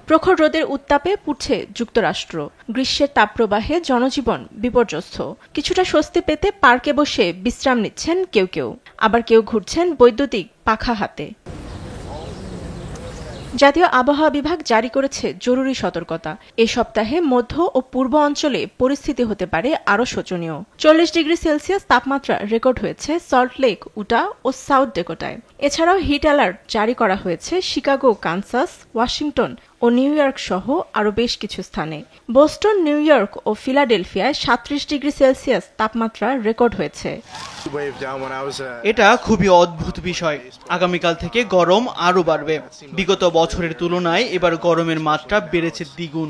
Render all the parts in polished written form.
প্রখর রোদের উত্তাপে পুড়ছে যুক্তরাষ্ট্র। গ্রীষ্মের তাপপ্রবাহে জনজীবন বিপর্যস্ত। কিছুটা স্বস্তি পেতে পার্কে বসে বিশ্রাম নিচ্ছেন কেউ, আবার কেউ ঘুরছেন বৈদ্যুতিক পাখা হাতে। জাতীয় আবহাওয়া বিভাগ জারি করেছে জরুরি সতর্কতা। এ সপ্তাহে মধ্য ও পূর্ব অঞ্চলে পরিস্থিতি হতে পারে আরও শোচনীয়। 40 ডিগ্রি সেলসিয়াস তাপমাত্রা রেকর্ড হয়েছে সল্টলেক, উটা ও সাউথ ডেকোটায়। এছাড়াও হিট অ্যালার্ট জারি করা হয়েছে শিকাগো, কানসাস, ওয়াশিংটন ও নিউ ইয়র্ক সহ আরও বেশ কিছু স্থানে। বোস্টন, নিউ ইয়র্ক ও ফিলাডেলফিয়ায় 37 ডিগ্রি সেলসিয়াস তাপমাত্রা রেকর্ড হয়েছে। এটা খুবই অদ্ভুত বিষয়। আগামীকাল থেকে গরম আরো বাড়বে। বিগত বছরের তুলনায় এবার গরমের মাত্রা বেড়েছে দ্বিগুণ।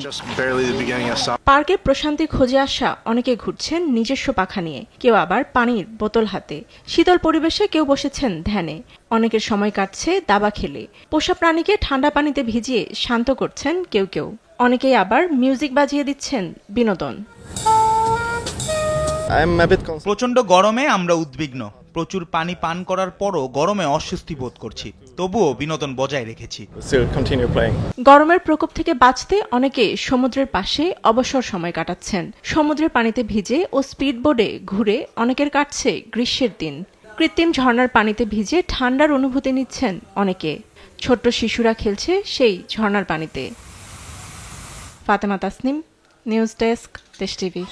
পার্কে প্রশান্তি খোঁজে আসা অনেকে ঘুরছেন নিজস্ব পাখা নিয়ে, কেউ আবার পানির বোতল হাতে। শীতল পরিবেশে কেউ বসেছেন ধ্যানে, অনেকের সময় কাটছে দাবা খেলে। পোষা প্রাণীকে ঠান্ডা পানিতে ভিজিয়ে শান্ত করছেন কেউ। অনেকেই আবার মিউজিক বাজিয়ে দিচ্ছেন বিনোদন। প্রচন্ড গরমে আমরা উদ্বিগ্ন। প্রচুর পানি পান করার পরও গরমে অস্বস্তি বোধ করছি, তবুও বিনোদন বজায় রেখেছি। গরমের প্রকোপ থেকে বাঁচতে অনেকে সমুদ্রের পাশে অবসর সময় কাটাচ্ছেন। সমুদ্রের পানিতে ভিজে ও স্পিডবোটে ঘুরে অনেকের কাটছে গ্রীষ্মের দিন। কৃত্রিম ঝর্ণার পানিতে ভিজে ঠান্ডার অনুভূতি নিচ্ছেন অনেকে। ছোট্ট শিশুরা খেলছে সেই ঝর্ণার পানিতে। ফাতেমা তাসনিম, নিউজ ডেস্ক, দেশ টিভি।